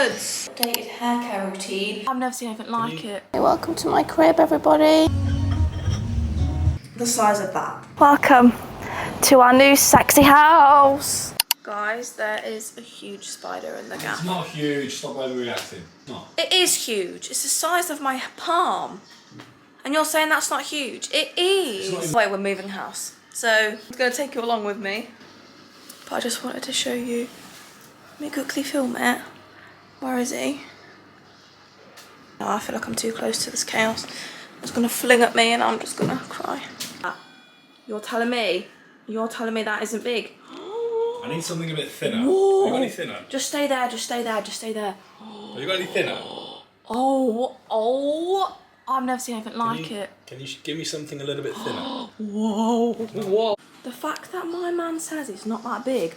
goods. Updated hair care routine. I've never seen anything like it. Hey, welcome to my crib, everybody. The size of that. Welcome to our new sexy house. Guys, there is a huge spider in the gap. It's not huge, stop overreacting. No. It is huge. It's the size of my palm. And you're saying that's not huge? It is. Wait, we're moving house. So I'm gonna take you along with me. But I just wanted to show you. Let me quickly film it. Where is he? Oh, I feel like I'm too close to this chaos. It's gonna fling at me and I'm just gonna cry. You're telling me that isn't big? I need something a bit thinner. Whoa. Have you got any thinner? Just stay there, just stay there, just stay there. Have you got any thinner? Oh, I've never seen anything like it. Can you give me something a little bit thinner? Whoa. Whoa. The fact that my man says it's not that big.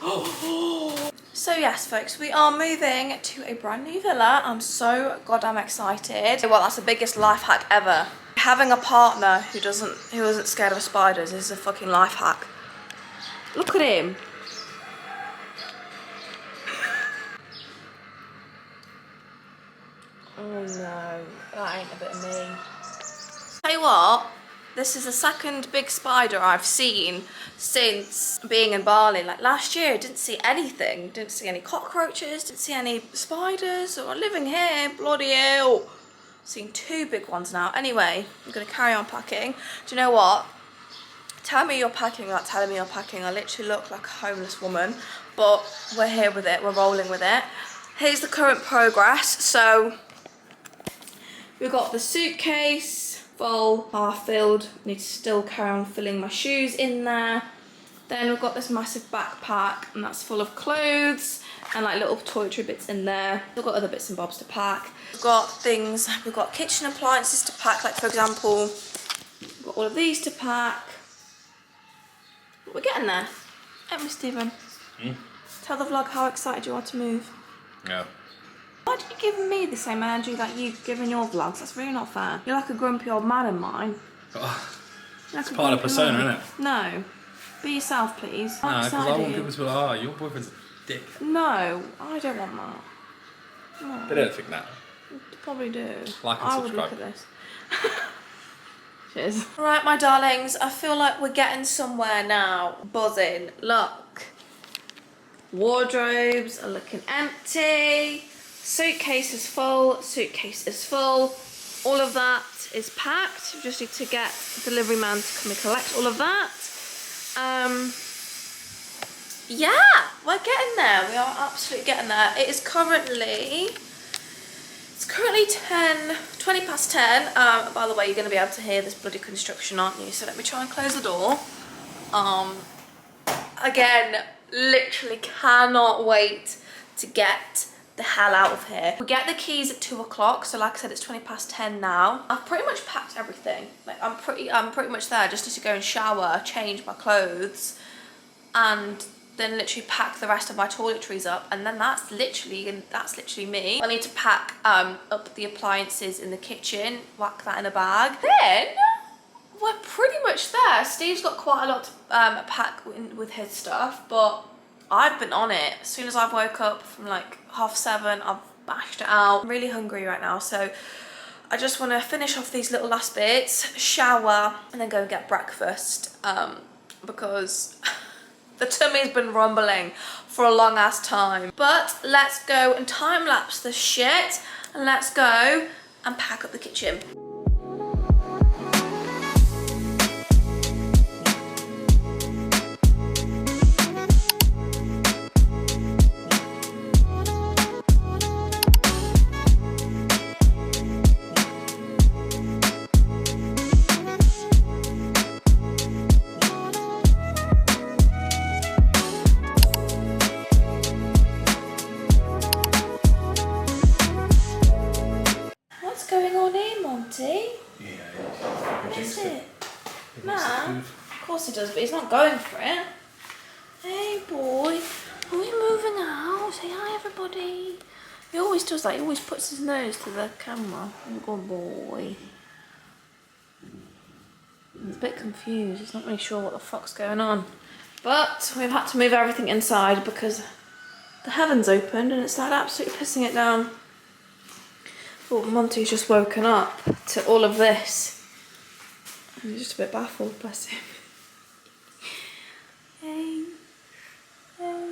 So yes, folks, we are moving to a brand new villa. I'm so goddamn excited. Well, that's the biggest life hack ever. Having a partner who isn't scared of spiders is a fucking life hack. Look at him. Oh no, that ain't a bit of me. Tell you what, this is the second big spider I've seen since being in Bali. Like last year, I didn't see anything. Didn't see any cockroaches, didn't see any spiders. So I'm living here, bloody hell. Seen two big ones now. Anyway, I'm gonna carry on packing. Do you know what? Tell me you're packing without telling me you're packing. I literally look like a homeless woman, but we're here with it, we're rolling with it. Here's the current progress. So we've got the suitcase full, half filled. Need to still carry on filling my shoes in there. Then we've got this massive backpack and that's full of clothes and like little toiletry bits in there. We've got other bits and bobs to pack. We've got things, we've got kitchen appliances to pack, like for example, we've got all of these to pack. But we're getting there. Ain't we, Stephen? Tell the vlog how excited you are to move. Yeah. Why do you give me the same energy that you give in your vlogs? That's really not fair. You're like a grumpy old man in mine. It's part of persona, isn't it? No. Be yourself, please. No, because I want people to be like, oh, your boyfriend's a dick. No, I don't want that. No. They don't think that. They probably do. Like and I would subscribe. look at this. Cheers. Right, my darlings, I feel like we're getting somewhere now. Buzzing. Look. Wardrobes are looking empty. Suitcase is full. Suitcase is full. All of that is packed. We just need to get the delivery man to come and collect all of that. Yeah, we're getting there. We are absolutely getting there. It is currently, 20 past 10. By the way, you're going to be able to hear this bloody construction, aren't you? So let me try and close the door. Again, literally cannot wait to get the hell out of here. We get the keys at 2 o'clock, so like I said, it's 20 past 10 now. I've pretty much packed everything. Like I'm pretty much there. Just need to go and shower, change my clothes, and then literally pack the rest of my toiletries up, and then that's literally me. I need to pack up the appliances in the kitchen, whack that in a bag. Then we're pretty much there. Steve's got quite a lot to pack with his stuff, but I've been on it. As soon as I've woke up from like 7:30, I've bashed it out. I'm really hungry right now, so I just want to finish off these little last bits, shower, and then go and get breakfast, because the tummy's been rumbling for a long ass time. But let's go and time lapse this shit, and let's go and pack up the kitchen. Of course he does, but he's not going for it. Hey boy, are we moving out? Say hi everybody. He always does that, he always puts his nose to the camera. Oh, good boy. He's a bit confused, he's not really sure what the fuck's going on. But we've had to move everything inside because the heavens opened and it started absolutely pissing it down. Thought Monty's just woken up to all of this. And he's just a bit baffled, bless him. Hey. Hey.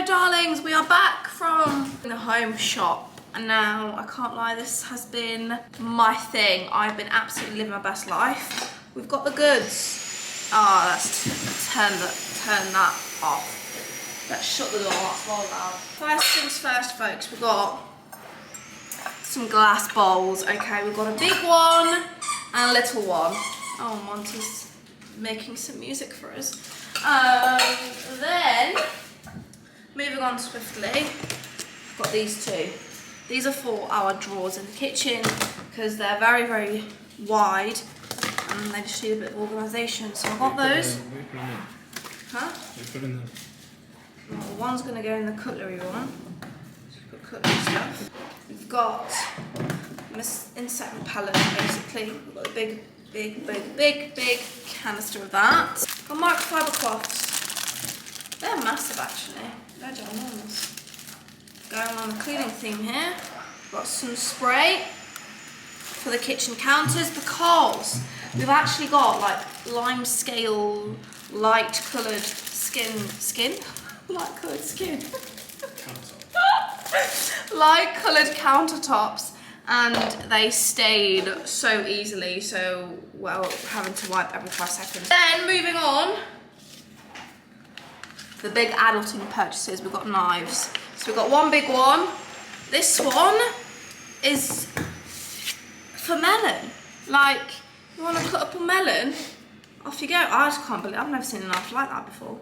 Darlings, we are back from the home shop, and now I can't lie, this has been my thing. I've been absolutely living my best life. We've got the goods. Oh, let's turn that off. Let's shut the door, that's all loud. First things first, folks, we've got some glass bowls. Okay, we've got a big one and a little one. Oh, Monty's making some music for us. Then moving on swiftly, I've got these two. These are for our drawers in the kitchen because they're very, very wide and they just need a bit of organisation. So I've got those. Huh? Well, one's going to go in the cutlery one. Put cutlery stuff. We've got insect repellent basically. We've got a big canister of that. Got microfiber cloths. They're massive actually. They're ginormous. Going on the cleaning theme here. Got some spray for the kitchen counters because we've actually got like lime scale, light coloured skin? Light coloured skin. Light coloured countertops, and they stayed so easily, so well having to wipe every 5 seconds. Then moving on, the big adulting purchases, we've got knives. So we've got one big one. This one is for melon. Like, you want to cut up a melon, off you go. I just can't believe, I've never seen a knife like that before.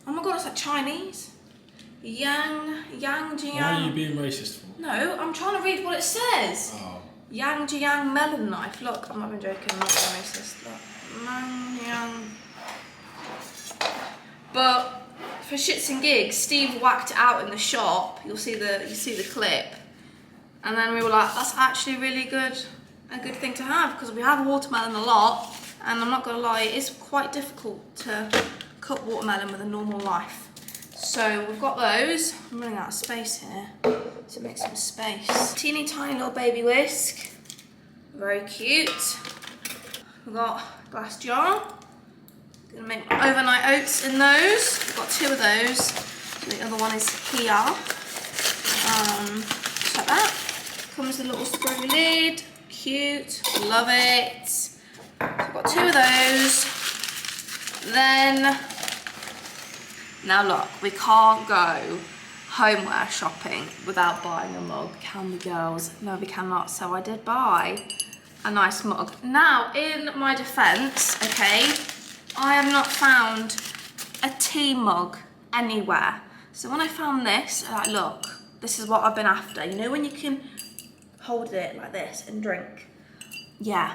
Oh my god, it's like Chinese. Yang Jiang. Why are you being racist for? No, I'm trying to read what it says. Oh. Yang Jiang melon knife. Look, I'm not even joking, I'm not being racist. Look. Yang. But for shits and gigs, Steve whacked it out in the shop. You see the clip, and then we were like, that's actually really good, a good thing to have because we have watermelon a lot, and I'm not gonna lie, it's quite difficult to cut watermelon with a normal knife. So we've got those. I'm running out of space here, so make some space. Teeny tiny little baby whisk, very cute. We've got a glass jar. Gonna make my overnight oats in those. I've got 2 of those. So the other one is here. Just like that. Comes with a little screwy lid. Cute. Love it. So I've got 2 of those. Then, now look, we can't go homeware shopping without buying a mug, can we, girls? No, we cannot. So I did buy a nice mug. Now, in my defense, okay, I have not found a tea mug anywhere. So when I found this, I'm like, look, this is what I've been after. You know when you can hold it like this and drink? Yeah.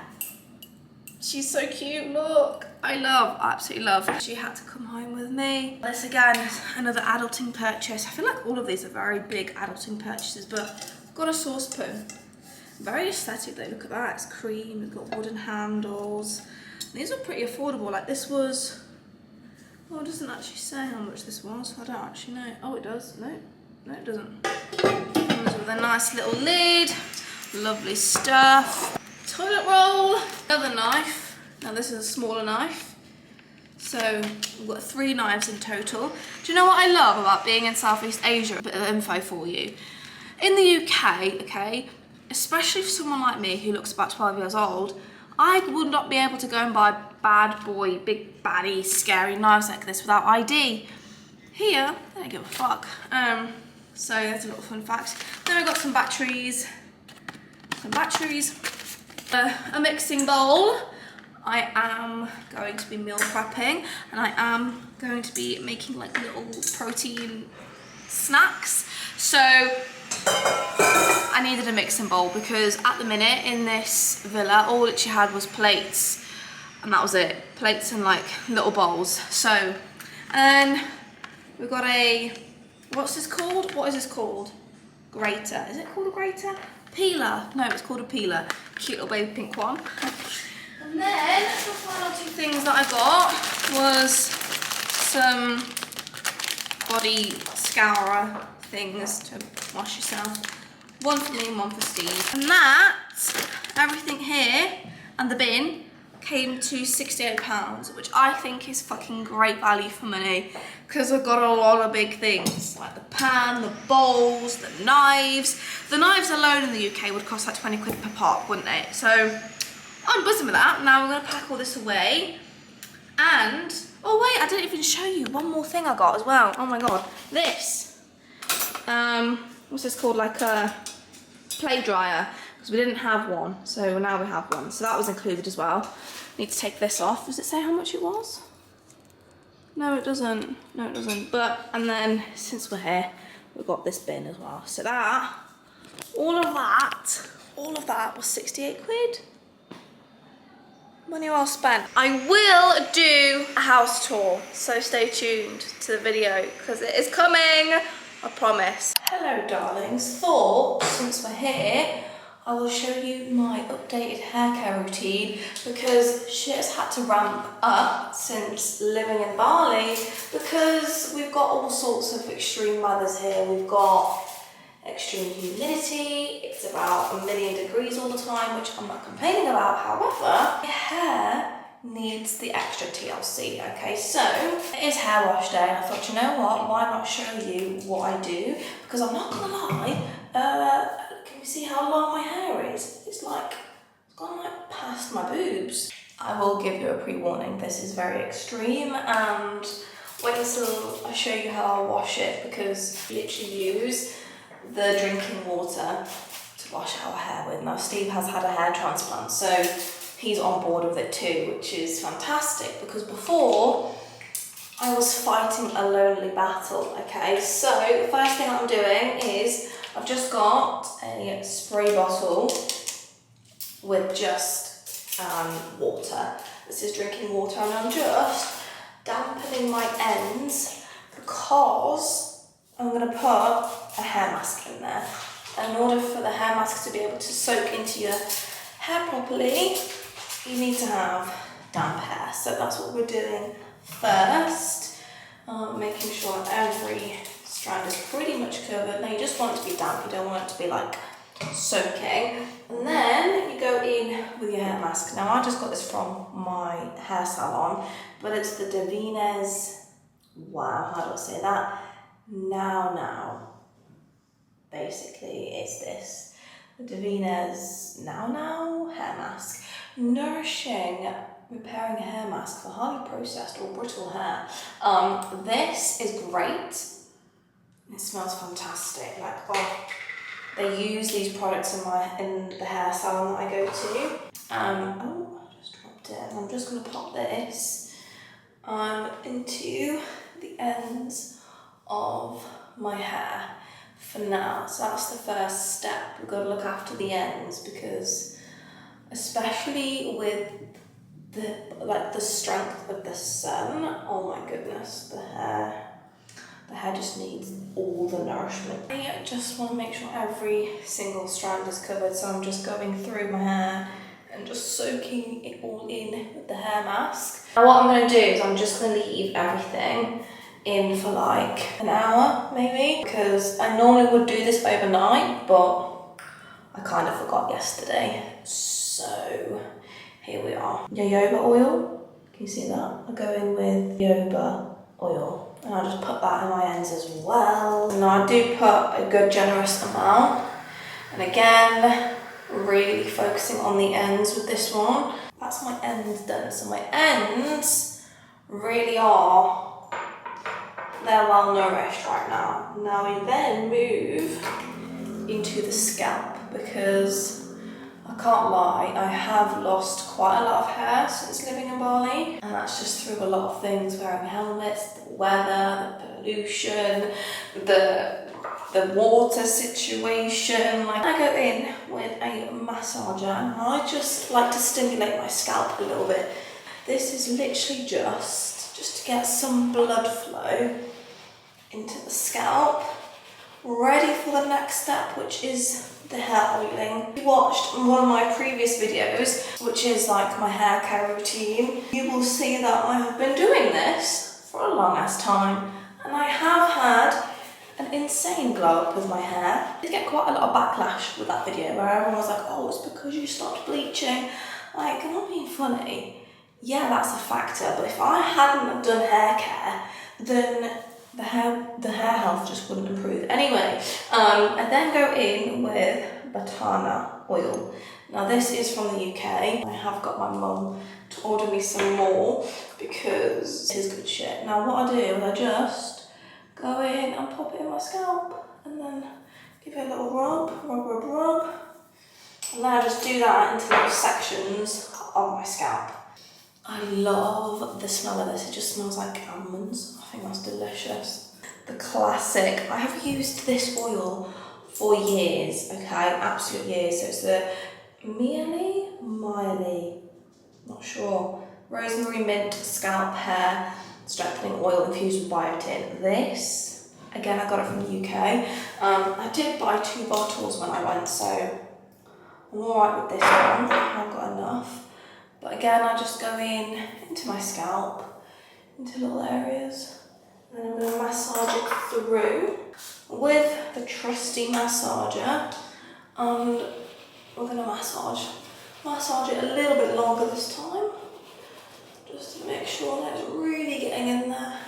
She's so cute, look. I absolutely love. She had to come home with me. This again is another adulting purchase. I feel like all of these are very big adulting purchases, but I've got a saucepan. Very aesthetic though, look at that, it's cream, we've got wooden handles. These are pretty affordable, like this was, well, it doesn't actually say how much this was, I don't actually know. Oh, it does, no, it doesn't. Comes with a nice little lid, lovely stuff. Toilet roll, another knife. Now this is a smaller knife. So we've got 3 knives in total. Do you know what I love about being in Southeast Asia? A bit of info for you. In the UK, okay, especially for someone like me who looks about 12 years old, I would not be able to go and buy bad boy, big baddie, scary knives like this without ID. Here, I don't give a fuck. So that's a little fun fact. Then I got some batteries. A mixing bowl. I am going to be meal prepping, and I am going to be making like little protein snacks. So I needed a mixing bowl because at the minute in this villa, all that she had was plates, and that was it. Plates and like little bowls. So, and then we've got a, what's this called? What is this called? Grater. Is it called a grater? Peeler. No, it's called a peeler. Cute little baby pink one. And then the final two things that I got was some body scourer things to wash yourself. One for me and one for Steve. And that, everything here and the bin came to £68, which I think is fucking great value for money because I've got a lot of big things like the pan, the bowls, the knives. The knives alone in the UK would cost like 20 quid per pop, wouldn't it? So I'm buzzing with that. Now we're gonna pack all this away. And, oh wait, I didn't even show you one more thing I got as well. Oh my God, this. What's this called? Like a play dryer, because we didn't have one, so now we have one. So that was included as well. Need to take this off. Does it say how much it was? No, it doesn't. No, it doesn't. But, and then since we're here, we've got this bin as well. So that, all of that was 68 quid. Money well spent. I will do a house tour, so stay tuned to the video because it is coming, I promise. Hello darlings, thought since we're here, I will show you my updated hair care routine because shit has had to ramp up since living in Bali because we've got all sorts of extreme weathers here. We've got extreme humidity, it's about 1,000,000 degrees all the time, which I'm not complaining about. However, my hair needs the extra TLC, okay? So, it is hair wash day, and I thought, you know what, why not show you what I do? Because I'm not gonna lie, can you see how long my hair is? It's gone like past my boobs. I will give you a pre-warning, this is very extreme, and wait until I show you how I wash it, because I literally use the drinking water to wash our hair with. Now Steve has had a hair transplant, so he's on board with it too, which is fantastic because before I was fighting a lonely battle, okay? So the first thing I'm doing is I've just got a spray bottle with just water. This is drinking water, and I'm just dampening my ends because I'm going to put a hair mask in there. In order for the hair mask to be able to soak into your hair properly, you need to have damp hair. So that's what we're doing first. Making sure every strand is pretty much covered. Now you just want it to be damp, you don't want it to be like soaking. And then you go in with your hair mask. Now I just got this from my hair salon, but it's the Davines, wow, how do I say that? Now. Basically, it's this. The Davines Now hair mask. Nourishing, repairing hair mask for highly processed or brittle hair. This is great. It smells fantastic. Like, oh, they use these products in the hair salon that I go to. Oh, I just dropped it. I'm just gonna pop this into the ends of my hair for now. So that's the first step. We've got to look after the ends because especially with the strength of the sun, oh my goodness, the hair just needs all the nourishment. I just want to make sure every single strand is covered, so I'm just going through my hair and just soaking it all in with the hair mask. Now what I'm going to do is I'm just going to leave everything in for like an hour maybe, because I normally would do this overnight, but I kind of forgot yesterday. So here we are. Jojoba oil, can you see that? I go in with jojoba oil and I just put that in my ends as well. Now I do put a good generous amount, and again really focusing on the ends with this one. that's my ends done. So my ends really are, they're well nourished right now. Now we then move into the scalp, because I can't lie, I have lost quite a lot of hair since living in Bali, and that's just through a lot of things, wearing helmets, the weather, the pollution, the water situation. Like, I go in with a massager and I just like to stimulate my scalp a little bit. This is literally just to get some blood flow into the scalp, ready for the next step, which is the hair oiling. If you watched one of my previous videos, which is like my hair care routine, you will see that I have been doing this for a long ass time, and I have had an insane glow up with my hair. I did get quite a lot of backlash with that video, where everyone was like, oh, it's because you stopped bleaching. Like, I'm not being funny. Yeah, that's a factor, but if I hadn't have done hair care, then the hair health just wouldn't improve. Anyway, I then go in with Batana oil. Now this is from the UK. I have got my mum to order me some more because it is good shit. Now what I do is I just go in and pop it in my scalp and then give it a little rub. And then I just do that into little sections on my scalp. I love the smell of this. It just smells like almonds. I think that's delicious. The classic. I have used this oil for years, okay, absolute years. So it's the BALI, not sure. Rosemary mint scalp hair strengthening oil infused with biotin. This, again, I got it from the UK. I did buy 2 bottles when I went, so I'm alright with this one. I've got enough. But again, I just go into my scalp, into little areas, and then I'm going to massage it through with the trusty massager, and we're going to massage it a little bit longer this time, just to make sure that it's really getting in there.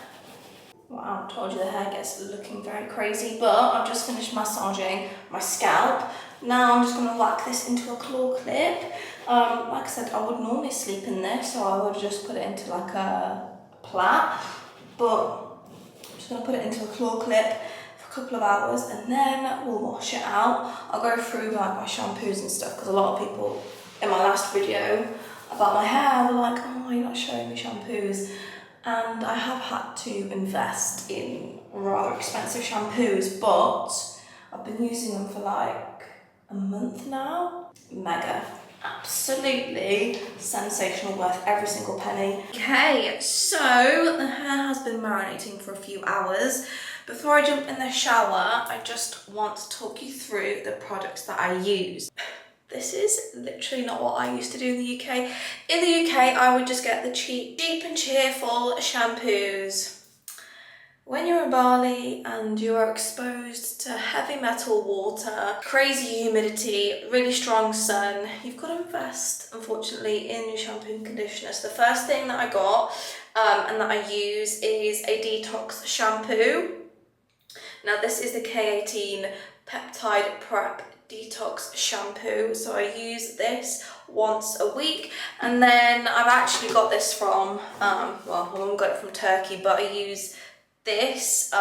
Wow, I told you the hair gets looking very crazy, but I've just finished massaging my scalp. Now I'm just going to whack this into a claw clip. Like I said, I would normally sleep in this, so I would just put it into like a plait, but I'm just going to put it into a claw clip for a couple of hours, and then we'll wash it out. I'll go through like my shampoos and stuff, because a lot of people in my last video about my hair were like, oh, you're not showing me shampoos. And I have had to invest in rather expensive shampoos, but I've been using them for like a month now. Mega. Absolutely sensational, worth every single penny. Okay, so the hair has been marinating for a few hours. Before I jump in the shower, I just want to talk you through the products that I use. This is literally not what I used to do in the UK. In the UK, I would just get the cheap and cheerful shampoos. When you're in Bali and you are exposed to heavy metal water, crazy humidity, really strong sun, you've got to invest, unfortunately, in your shampoo and conditioner. So the first thing that I got and that I use is a detox shampoo. Now this is the K18 Peptide Prep Detox Shampoo. So I use this once a week, and then I've actually got this from, well, my mum got it from Turkey, but I use this,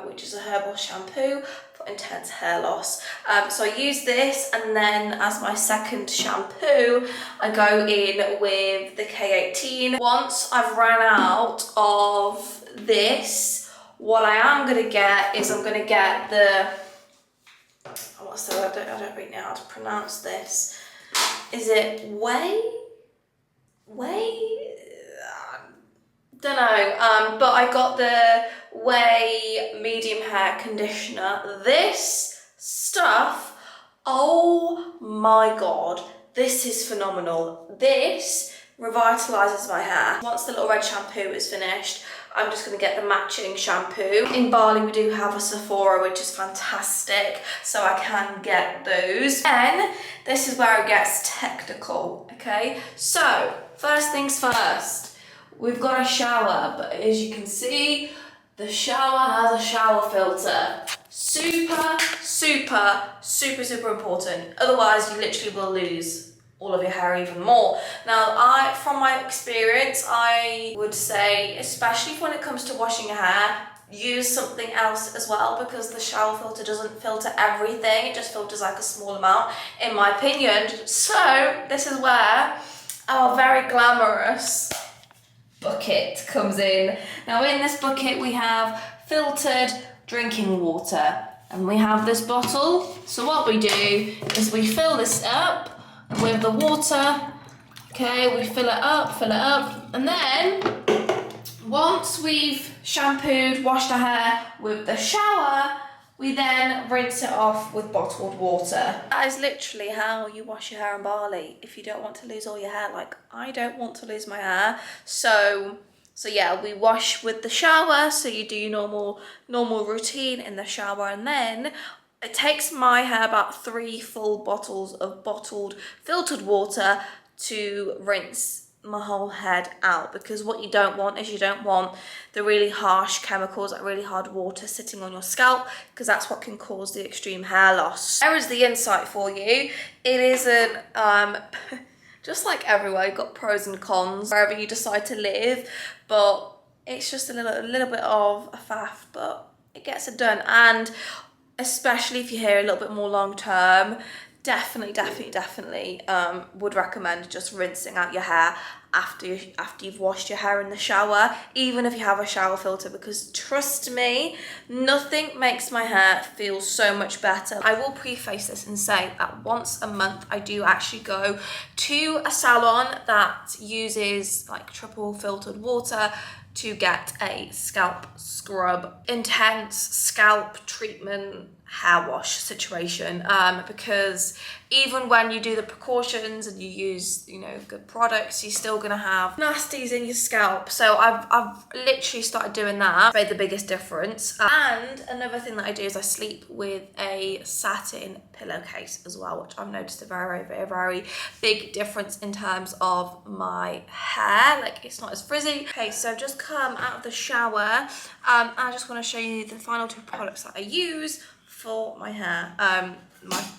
which is a herbal shampoo for intense hair loss. So I use this, and then as my second shampoo, I go in with the K18. Once I've run out of this, what I am going to get is I'm going to get the, what's the word? I don't really know how to pronounce this. Is it whey? Don't know, but I got the Whey medium hair conditioner. This stuff, oh my god, this is phenomenal. This revitalizes my hair. Once the little red shampoo is finished, I'm just going to get the matching shampoo. In Bali we do have a Sephora, which is fantastic, so I can get those. And this is where it gets technical, okay? So first things first, we've got a shower, but as you can see, the shower has a shower filter. Super important. Otherwise, you literally will lose all of your hair even more. Now, from my experience, I would say, especially when it comes to washing your hair, use something else as well, because the shower filter doesn't filter everything. It just filters like a small amount, in my opinion. So this is where our very glamorous bucket comes in. Now, in this bucket we have filtered drinking water, and we have this bottle. So what we do is we fill this up with the water. Okay, we fill it up, and then once we've shampooed, washed our hair with the shower, we then rinse it off with bottled water. That is literally how you wash your hair in Bali if you don't want to lose all your hair. Like, I don't want to lose my hair. So yeah, we wash with the shower. So you do your normal routine in the shower, and then it takes my hair about 3 full bottles of bottled filtered water to rinse my whole head out, because what you don't want is you don't want the really harsh chemicals, like really hard water sitting on your scalp, because that's what can cause the extreme hair loss. There is the insight for you. It isn't just like everywhere, you've got pros and cons wherever you decide to live, but it's just a little bit of a faff, but it gets it done. And especially if you're here a little bit more long term, definitely would recommend just rinsing out your hair after you've washed your hair in the shower, even if you have a shower filter, because trust me, nothing makes my hair feel so much better. I will preface this and say that once a month I do actually go to a salon that uses like triple filtered water to get a scalp scrub, intense scalp treatment hair wash situation, because even when you do the precautions and you use, you know, good products, you're still gonna have nasties in your scalp. So I've literally started doing that. Made the biggest difference. And another thing that I do is I sleep with a satin pillowcase as well, which I've noticed a very big difference in terms of my hair. Like, it's not as frizzy. Okay, so I've just come out of the shower. I just want to show you the final 2 products that I use for my hair.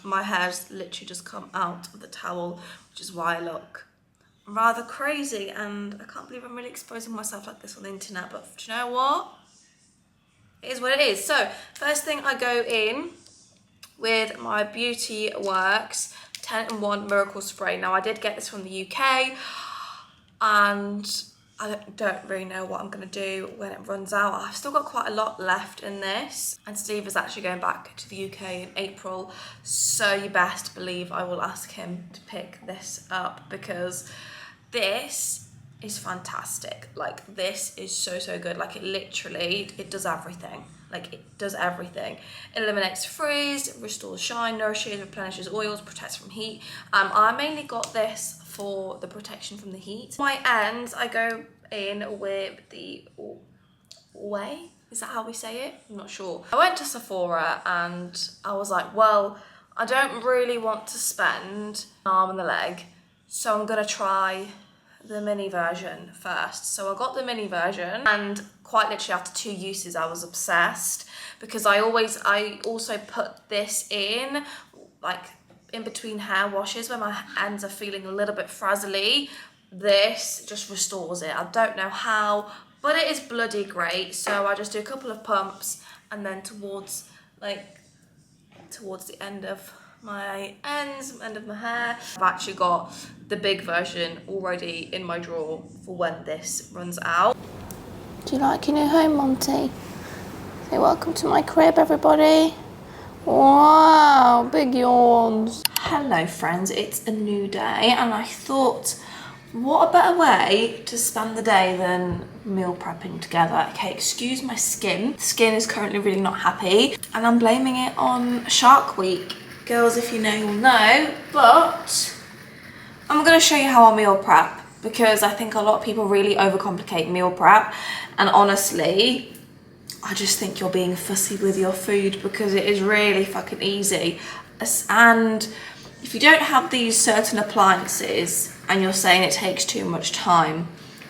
My hair's literally just come out of the towel, which is why I look rather crazy, and I can't believe I'm really exposing myself like this on the internet, but do you know what? It is what it is. So first thing, I go in with my Beauty Works 10-in-1 Miracle Spray. Now, I did get this from the UK, and I don't really know what I'm going to do when it runs out. I've still got quite a lot left in this, and Steve is actually going back to the UK in April, so you best believe I will ask him to pick this up, because this is fantastic. Like, this is so good. Like, it does everything. Like, it does everything. It eliminates frizz, restores shine, nourishes, replenishes oils, protects from heat. I mainly got this for the protection from the heat. My ends, I go in with the Way. Is that how we say it? I'm not sure. I went to Sephora and I was like, well, I don't really want to spend an arm and a leg, so I'm gonna try the mini version first. So I got the mini version, and quite literally after 2 uses I was obsessed, because I also put this in like in between hair washes when my ends are feeling a little bit frazzly. This just restores it. I don't know how, but it is bloody great. So I just do a couple of pumps, and then towards the end of my end of my hair, I've actually got the big version already in my drawer for when this runs out. Do you like your new home, Monty? Say welcome to my crib, everybody. Wow, big yawns. Hello friends, it's a new day, and I thought, what a better way to spend the day than meal prepping together. Okay, excuse my skin. The skin is currently really not happy, and I'm blaming it on Shark Week. Girls, if you know, you'll know, but I'm gonna show you how I meal prep, because I think a lot of people really overcomplicate meal prep, and honestly, I just think you're being fussy with your food, because it is really fucking easy. And if you don't have these certain appliances and you're saying it takes too much time,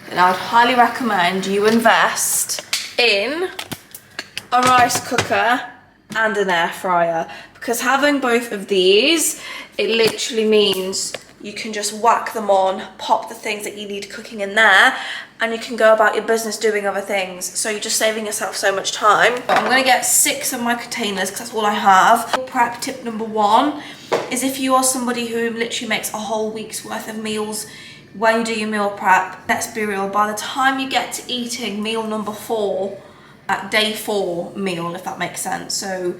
then I would highly recommend you invest in a rice cooker and an air fryer, because having both of these, it literally means you can just whack them on, pop the things that you need cooking in there, and you can go about your business doing other things. So you're just saving yourself so much time. I'm gonna get 6 of my containers because that's all I have. Prep tip number 1 is if you are somebody who literally makes a whole week's worth of meals when you do your meal prep, let's be real, by the time you get to eating meal number 4, at day 4 meal, if that makes sense, so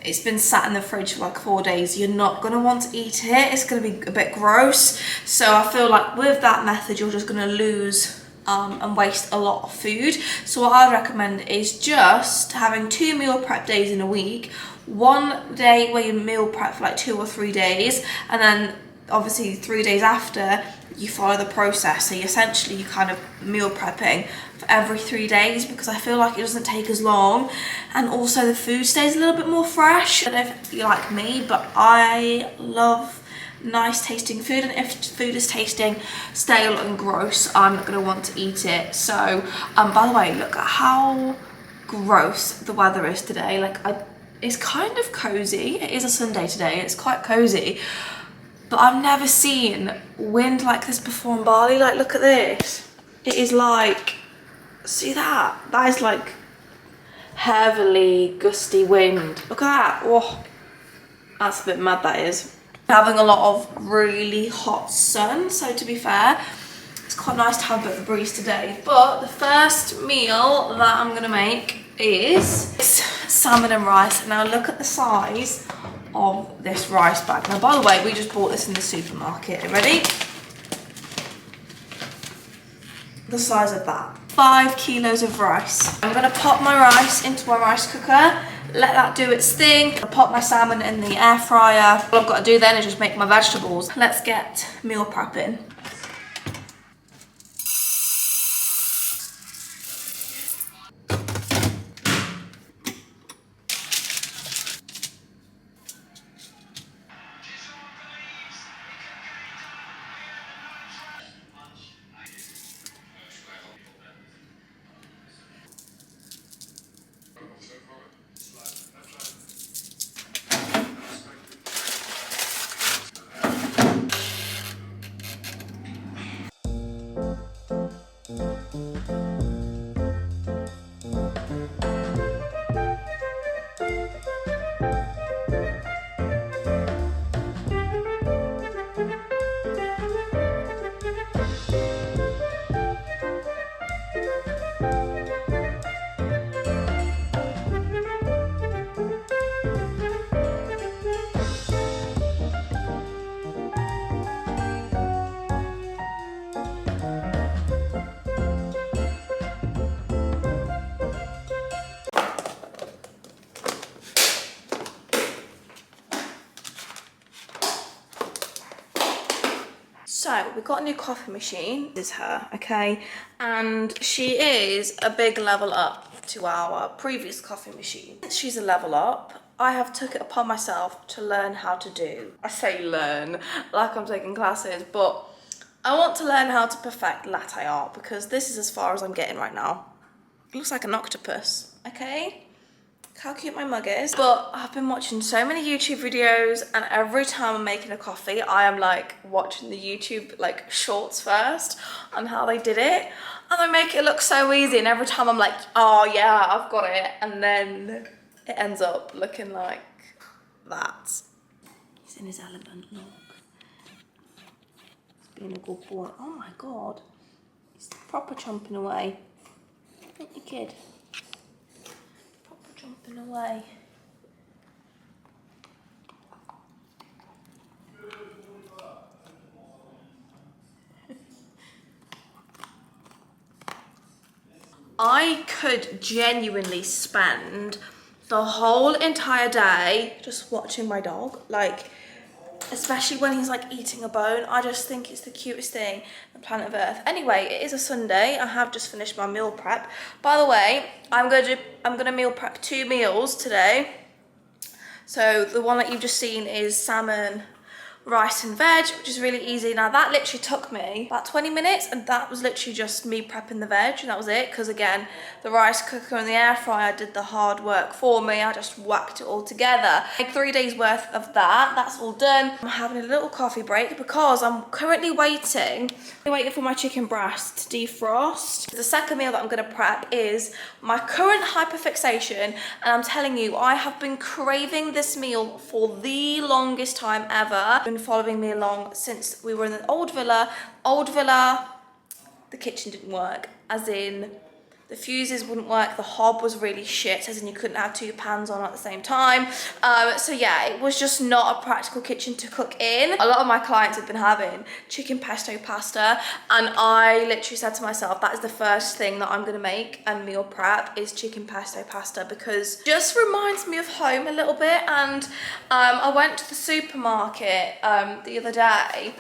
it's been sat in the fridge for like 4 days, you're not going to want to eat it. It's going to be a bit gross. So I feel like with that method, you're just going to lose and waste a lot of food. So what I'd recommend is just having 2 meal prep days in a week. 1 day where you meal prep for like 2 or 3 days, and then obviously 3 days after you follow the process. So you essentially kind of meal prepping for every 3 days, because I feel like it doesn't take as long, and also the food stays a little bit more fresh. I don't know if you're like me, but I love nice tasting food, and if food is tasting stale and gross, I'm not going to want to eat it. So by the way, look at how gross the weather is today. Like it's kind of cozy. It is a Sunday today, it's quite cozy, but I've never seen wind like this before in Bali. Like, look at this. It is like, see that? That is like heavily gusty wind. Look at that. Oh, that's a bit mad, that is. Having a lot of really hot sun, so to be fair, it's quite nice to have a bit of a breeze today. But the first meal that I'm gonna make is salmon and rice. Now look at the size of this rice bag. Now, by the way, we just bought this in the supermarket. Are you ready? The size of that. 5 kilos of rice. I'm gonna pop my rice into my rice cooker, let that do its thing. I'll pop my salmon in the air fryer. All I've got to do then is just make my vegetables. Let's get meal prepping. So we've got a new coffee machine. This is her, okay? And she is a big level up to our previous coffee machine. Since she's a level up, I have took it upon myself to learn how to do. I say learn, like I'm taking classes, but I want to learn how to perfect latte art, because this is as far as I'm getting right now. It looks like an octopus, okay? How cute my mug is. But I've been watching so many YouTube videos, and every time I'm making a coffee, I am like watching the YouTube like shorts first on how they did it, and they make it look so easy, and every time I'm like, oh yeah, I've got it, and then it ends up looking like that. He's in his element, look. He's being a good boy. Oh my god, he's proper chomping away. Ain't you, kid? Jumping away. I could genuinely spend the whole entire day just watching my dog, like, especially when he's like eating a bone. I just think it's the cutest thing on planet Earth. Anyway, it is a Sunday. I have just finished my meal prep. By the way, I'm gonna meal prep 2 meals today. So the one that you've just seen is salmon rice and veg, which is really easy. Now that literally took me about 20 minutes, and that was literally just me prepping the veg, and that was it, because again, the rice cooker and the air fryer did the hard work for me. I just whacked it all together. Like 3 days worth of that, that's all done. I'm having a little coffee break because I'm currently waiting for my chicken breast to defrost. The second meal that I'm gonna prep is my current hyperfixation, and I'm telling you, I have been craving this meal for the longest time ever. Been following me along since we were in the old villa. The kitchen didn't work, as in the fuses wouldn't work, the hob was really shit, as in you couldn't have 2 pans on at the same time. So yeah, it was just not a practical kitchen to cook in. A lot of my clients have been having chicken pesto pasta, and I literally said to myself, that is the first thing that I'm gonna make and meal prep is chicken pesto pasta, because it just reminds me of home a little bit. And I went to the supermarket the other day,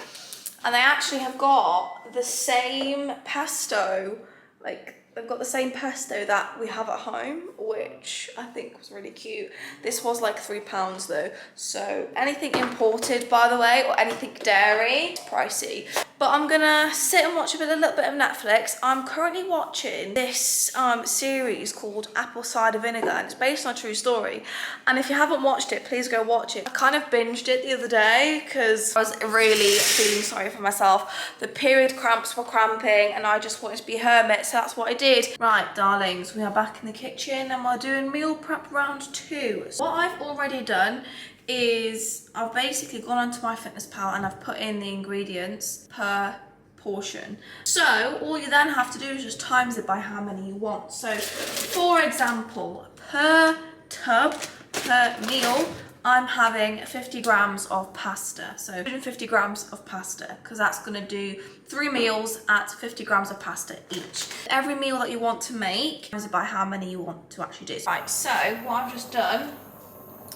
and they actually have got the same pesto, like they've got the same pesto that we have at home, which I think was really cute. This was like £3 though. So anything imported, by the way, or anything dairy, it's pricey. But I'm gonna sit and watch a little bit of Netflix. I'm currently watching this series called Apple Cider Vinegar, and it's based on a true story. And if you haven't watched it, please go watch it. I kind of binged it the other day because I was really feeling sorry for myself. The period cramps were cramping and I just wanted to be a hermit, so that's what I did. Right, darlings, we are back in the kitchen and we're doing meal prep round 2. So what I've already done is I've basically gone onto MyFitnessPal and I've put in the ingredients per portion. So all you then have to do is just times it by how many you want. So for example, per tub, per meal, I'm having 50 grams of pasta. So 150 grams of pasta, because that's gonna do 3 meals at 50 grams of pasta each. Every meal that you want to make, times it by how many you want to actually do. Right, so what I've just done,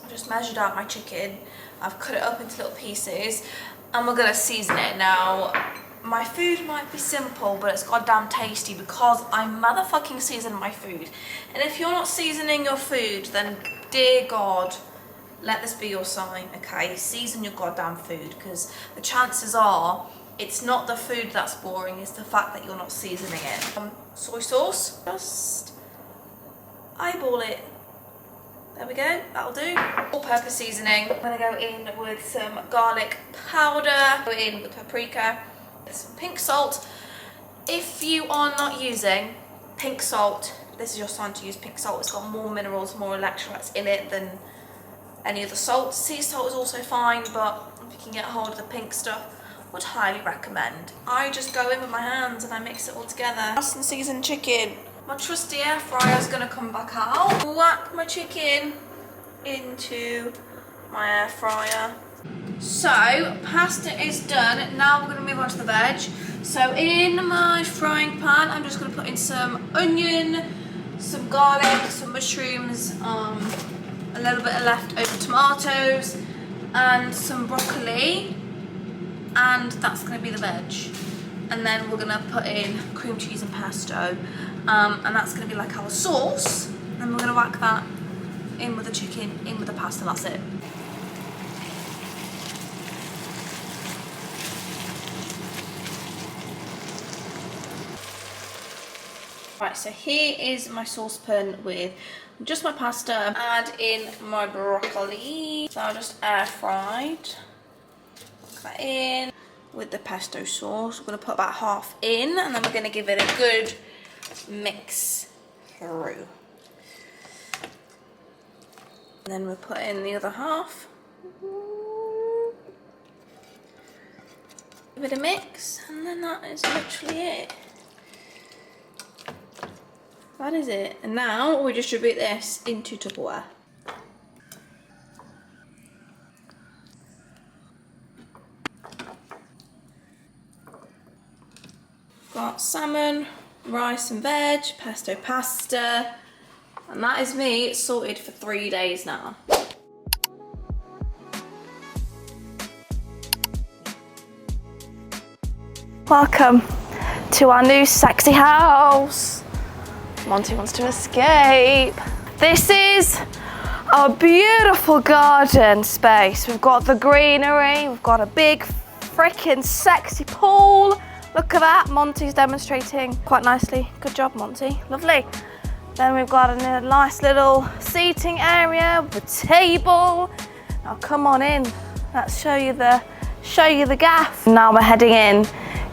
I've just measured out my chicken. I've cut it up into little pieces and we're gonna season it. Now, my food might be simple, but it's goddamn tasty because I motherfucking season my food. And if you're not seasoning your food, then dear God, let this be your sign, okay? Season your goddamn food, because the chances are it's not the food that's boring, it's the fact that you're not seasoning it. Soy sauce, just eyeball it. There we go, that'll do. All-purpose seasoning. I'm gonna go in with some garlic powder, go in with paprika, some pink salt. If you are not using pink salt, this is your sign to use pink salt. It's got more minerals, more electrolytes in it than any other salt. Sea salt is also fine, but if you can get a hold of the pink stuff, would highly recommend. I just go in with my hands and I mix it all together. Nice and seasoned chicken. My trusty air fryer is gonna come back out. Whack my chicken into my air fryer. So, pasta is done. Now we're gonna move on to the veg. So in my frying pan, I'm just gonna put in some onion, some garlic, some mushrooms, a little bit of leftover tomatoes, and some broccoli, and that's gonna be the veg. And then we're gonna put in cream cheese and pesto, and that's gonna be like our sauce. And we're gonna whack that in with the chicken, in with the pasta, that's it. Right, so here is my saucepan with just my pasta. Add in my broccoli. So I just air fried. Put that in with the pesto sauce. We're gonna put about half in, and then we're gonna give it a good mix through. And then we'll put in the other half. Give it a mix, and then that is literally it. That is it. And now we distribute this into Tupperware. Got salmon, rice and veg, pesto pasta, and that is me sorted for 3 days now. Welcome to our new sexy house. Monty wants to escape. This is our beautiful garden space. We've got the greenery, we've got a big freaking sexy pool. Look at that, Monty's demonstrating quite nicely. Good job, Monty, lovely. Then we've got a nice little seating area with a table. Now come on in, let's show you the gaff. Now we're heading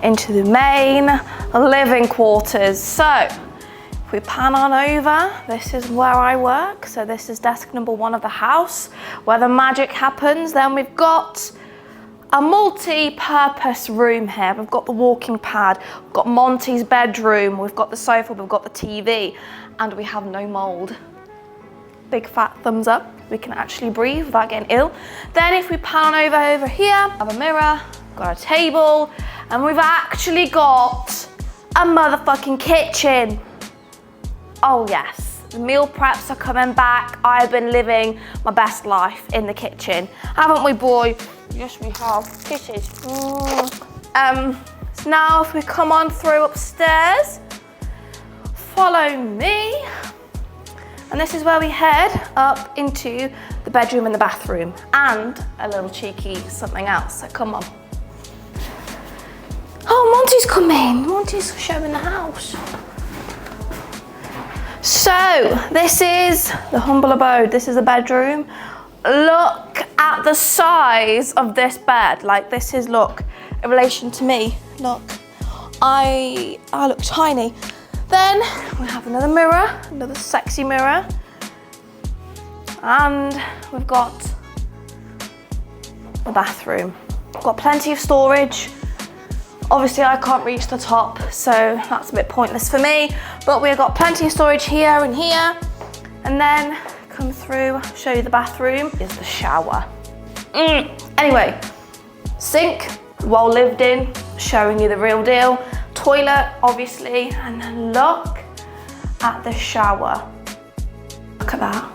into the main living quarters. So if we pan on over, this is where I work. So this is desk number 1 of the house, where the magic happens. Then we've got a multi-purpose room here. We've got the walking pad, we've got Monty's bedroom, we've got the sofa, we've got the TV, and we have no mold. Big fat thumbs up. We can actually breathe without getting ill. Then if we pan over here, have a mirror, got a table, and we've actually got a motherfucking kitchen. Oh yes, the meal preps are coming back. I've been living my best life in the kitchen. Haven't we, boy? Yes, we have. Kisses. So now if we come on through upstairs, follow me. And this is where we head up into the bedroom and the bathroom, and a little cheeky something else, so come on. Oh, Monty's coming. Monty's showing the house. So this is the humble abode. This is the bedroom. Look at the size of this bed. Like, this is, look, in relation to me, look. I look tiny. Then we have another mirror, another sexy mirror. And we've got the bathroom. We've got plenty of storage. Obviously I can't reach the top, so that's a bit pointless for me. But we've got plenty of storage here and here. And then come through, show you the bathroom, is the shower. Anyway, sink, well lived in, showing you the real deal. Toilet, obviously, and then look at the shower. Look at that.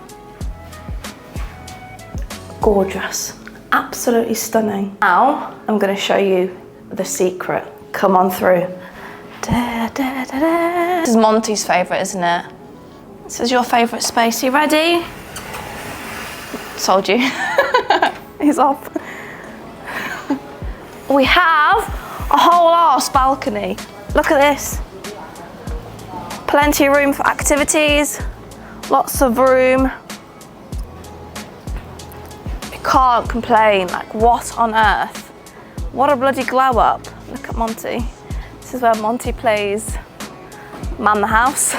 Gorgeous, absolutely stunning. Now, I'm gonna show you the secret. Come on through. Da, da, da, da. This is Monty's favorite, isn't it? This is your favorite space. You ready? Told you. He's off. We have a whole arse balcony. Look at this. Plenty of room for activities. Lots of room. You can't complain. Like, what on earth? What a bloody glow up. Look at Monty. This is where Monty plays man the house.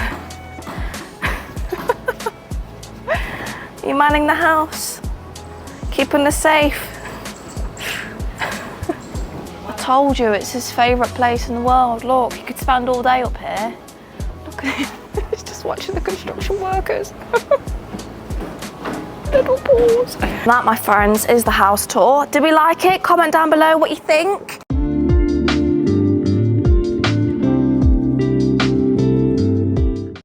You manning the house, keeping us safe. I told you it's his favourite place in the world. Look, you could spend all day up here. Look at him, he's just watching the construction workers. Little paws. That, my friends, is the house tour. Did we like it? Comment down below what you think.